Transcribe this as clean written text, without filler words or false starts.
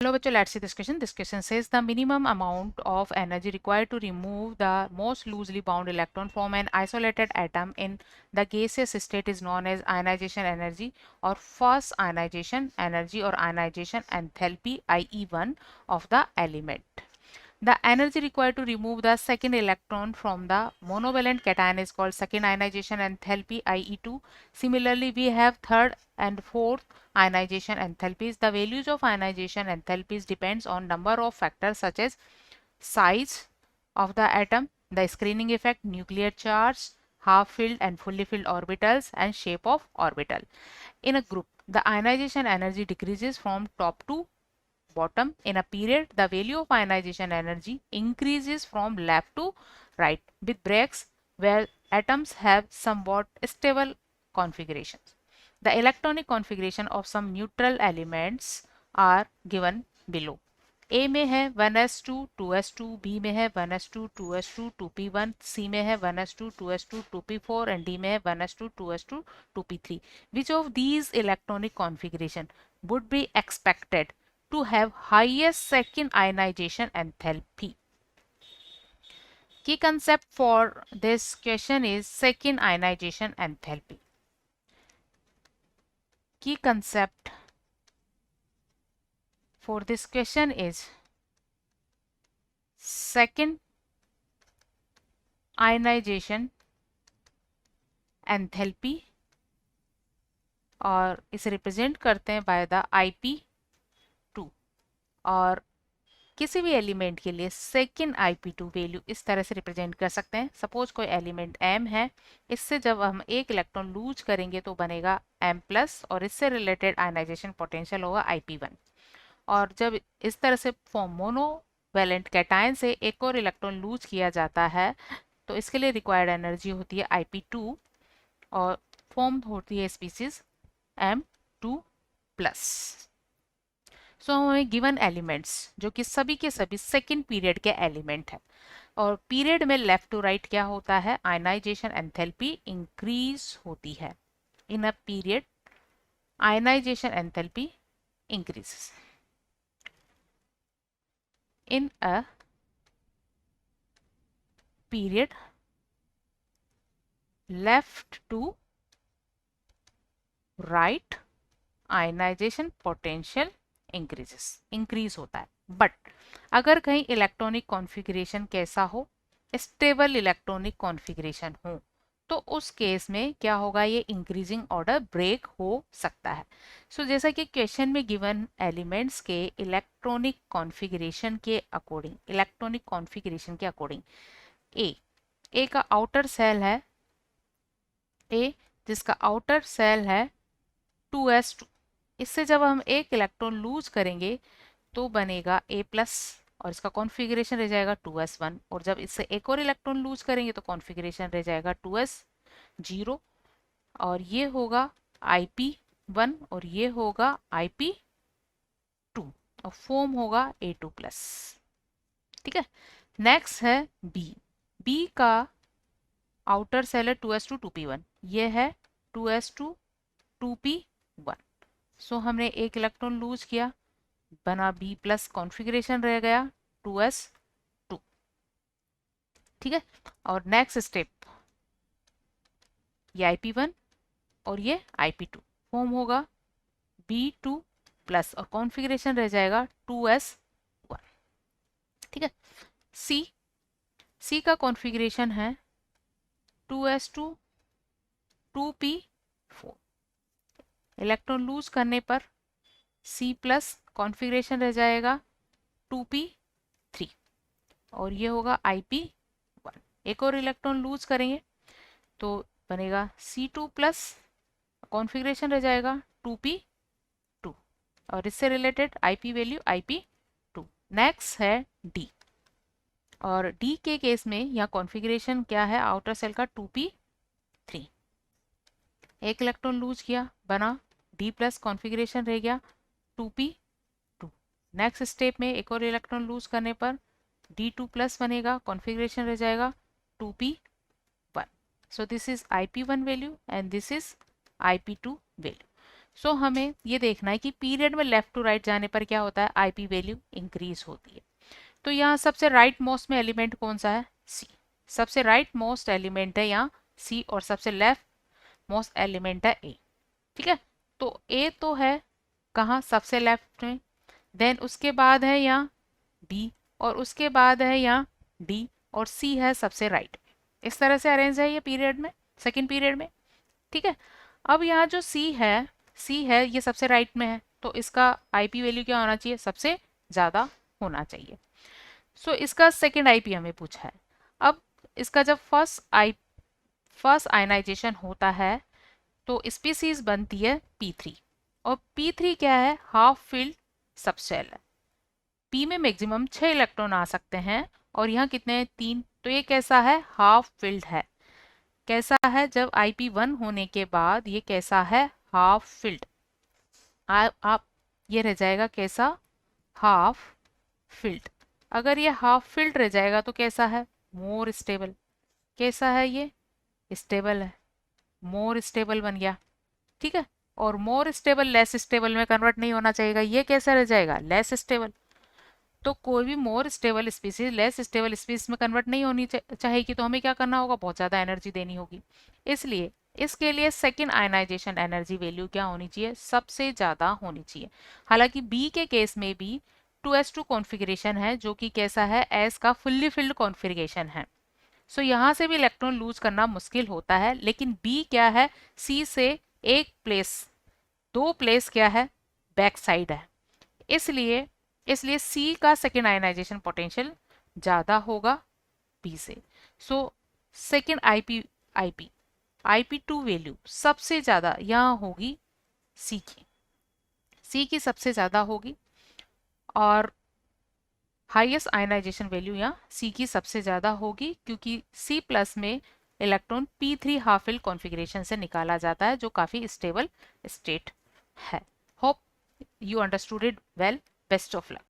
Hello bachcho, let's see this question. This question says the minimum amount of energy required to remove the most loosely bound electron from an isolated atom in the gaseous state is known as ionization energy or first ionization energy or ionization enthalpy, IE1 of the element. The energy required to remove the second electron from the monovalent cation is called second ionization enthalpy, IE2. Similarly, we have third and fourth ionization enthalpies. The values of ionization enthalpies depends on number of factors such as size of the atom, the screening effect, nuclear charge, half-filled and fully filled orbitals, and shape of orbital. In a group, the ionization energy decreases from top to bottom. In a period, the value of ionization energy increases from left to right with breaks where atoms have somewhat stable configurations. The electronic configuration of some neutral elements are given below. A में है 1s2 2s2, B में है 1s2 2s2 2p1, C में है 1s2 2s2 2p4 and D में है 1s2 2s2 2p3. Which of these electronic configuration would be expected to have highest second ionization enthalpy? Key concept for this question is second ionization enthalpy. Key concept for this question is second ionization enthalpy और इसे represent करते हैं by the IP2 और किसी भी element के लिए second IP2 value इस तरह से रिप्रेजेंट कर सकते हैं. सपोज कोई एलिमेंट M है, इससे जब हम एक इलेक्ट्रॉन लूज करेंगे तो बनेगा M प्लस और इससे रिलेटेड आयनाइजेशन पोटेंशियल होगा IP1. और जब इस तरह से फॉर्म मोनोवैलेंट कैटायन से एक और इलेक्ट्रॉन लूज किया जाता है तो इसके लिए रिक्वायर्ड एनर्जी होती है IP2 और फॉर्म होती है स्पीसीज M2 प्लस. सो हमें गिवन एलिमेंट्स जो कि सभी के सभी सेकेंड पीरियड के एलिमेंट है और पीरियड में लेफ्ट टू राइट क्या होता है, आयनाइजेशन एंथैल्पी इंक्रीज होती है. In a period ionization enthalpy increases. In a period left to right ionization potential increase होता है. बट अगर कहीं इलेक्ट्रॉनिक कॉन्फ़िगरेशन कैसा हो, स्टेबल इलेक्ट्रॉनिक कॉन्फ़िगरेशन हो तो उस केस में क्या होगा, ये इंक्रीजिंग ऑर्डर ब्रेक हो सकता है. जैसा कि क्वेश्चन में गिवन एलिमेंट्स के इलेक्ट्रॉनिक कॉन्फ़िगरेशन के अकॉर्डिंग ए का आउटर सेल है ए जिसका आउटर सेल है 2s2. इससे जब हम एक इलेक्ट्रॉन लूज करेंगे तो बनेगा A प्लस और इसका कॉन्फ़िगरेशन रह जाएगा 2s1 और जब इससे एक और इलेक्ट्रॉन लूज करेंगे तो कॉन्फ़िगरेशन रह जाएगा 2s0 और ये होगा IP1 और ये होगा IP2 और फॉर्म होगा A2 प्लस. ठीक है. नेक्स्ट है B का आउटर सेल है 2s2 2p1, ये है 2s2 2p1. हमने एक इलेक्ट्रॉन लूज किया, बना B प्लस, कॉन्फ़िगरेशन रह गया 2s2. ठीक है. और नेक्स्ट स्टेप ये IP1 और ये IP2 फॉर्म होगा B2 प्लस और कॉन्फ़िगरेशन रह जाएगा 2s1. ठीक है. C का कॉन्फ़िगरेशन है 2s2 2p4. इलेक्ट्रॉन लूज करने पर C प्लस कॉन्फ़िगरेशन रह जाएगा 2p3 और ये होगा IP1. एक और इलेक्ट्रॉन लूज करेंगे तो बनेगा C2 प्लस, कॉन्फ़िगरेशन रह जाएगा 2p2 और इससे related IP value IP2. Next है D और D के केस में यहाँ कॉन्फ़िगरेशन क्या है, आउटर सेल का 2p3. एक इलेक्ट्रॉन लूज किया, बना D प्लस, कॉन्फ़िगरेशन रह गया 2p2. नेक्स्ट स्टेप में एक और इलेक्ट्रॉन लूज करने पर D2 प्लस बनेगा, कॉन्फ़िगरेशन रह जाएगा 2p1. So this is IP1 value and this is IP2 value. So हमें ये देखना है कि पीरियड में लेफ्ट टू राइट जाने पर क्या होता है, आईपी वैल्यू इंक्रीज होती है। तो यहाँ सबसे राइट मोस्ट में एलिमेंट कौन सा है, सी। सबसे राइट मोस्ट एलिमेंट है यहाँ सी और सबसे लेफ्ट मोस्ट एलिमेंट है ए। ठीक है, तो ए तो है कहाँ, सबसे लेफ्ट में, देन उसके बाद है यहाँ बी और उसके बाद है यहाँ डी और सी है सबसे राइट में। इस तरह से अरेंज है ये पीरियड में, सेकंड पीरियड में। ठीक है, अब यहाँ जो सी है ये सबसे राइट में है, तो इसका आईपी वैल्यू क्या होना चाहिए, सबसे ज़्यादा होना चाहिए। सो इसका सेकंड आईपी हमें पूछा है। अब इसका जब फर्स्ट आयनाइजेशन होता है तो स्पीसीज बनती है P3 और P3 क्या है, हाफ फिल्ड सबशेल है। P में मैक्सिमम 6 इलेक्ट्रॉन आ सकते हैं और यहाँ कितने हैं, 3, तो ये कैसा है, हाफ फिल्ड है। कैसा है, जब IP1 होने के बाद ये कैसा है, हाफ फिल्ड। आप ये रह जाएगा कैसा, हाफ फिल्ड। अगर ये हाफ फिल्ड रह जाएगा तो कैसा है, मोर स्टेबल। कैसा है, ये स्टेबल है, मोर स्टेबल बन गया। ठीक है, और मोर स्टेबल लेस स्टेबल में कन्वर्ट नहीं होना चाहिए, ये कैसा रह जाएगा, लेस स्टेबल। तो कोई भी more stable species less stable species में कन्वर्ट नहीं होनी चाहिए, तो हमें क्या करना होगा, बहुत ज़्यादा एनर्जी देनी होगी। इसलिए इसके लिए सेकेंड आयनाइजेशन एनर्जी वैल्यू क्या होनी चाहिए, सबसे ज़्यादा होनी चाहिए। हालांकि बी के केस में भी 2s2 कॉन्फ़िगरेशन है जो कि कैसा है, एस का फुल्ली फिल्ड कॉन्फ़िगरेशन है। सो यहाँ से भी इलेक्ट्रॉन लूज करना मुश्किल होता है, लेकिन बी क्या है, सी से एक प्लेस, 2 प्लेस क्या है, बैक साइड है। इसलिए इसलिए सी का सेकेंड आयनाइजेशन पोटेंशियल ज़्यादा होगा बी से। सो सेकेंड आईपी2 वैल्यू सबसे ज़्यादा यहाँ होगी सी की सबसे ज़्यादा होगी और हाईएस्ट आयनाइजेशन वैल्यू यहाँ सी की सबसे ज़्यादा होगी, क्योंकि सी प्लस में electron P3 half filled configuration से निकाला जाता है जो काफ़ी स्टेबल स्टेट है। Hope you understood it well. Best of luck.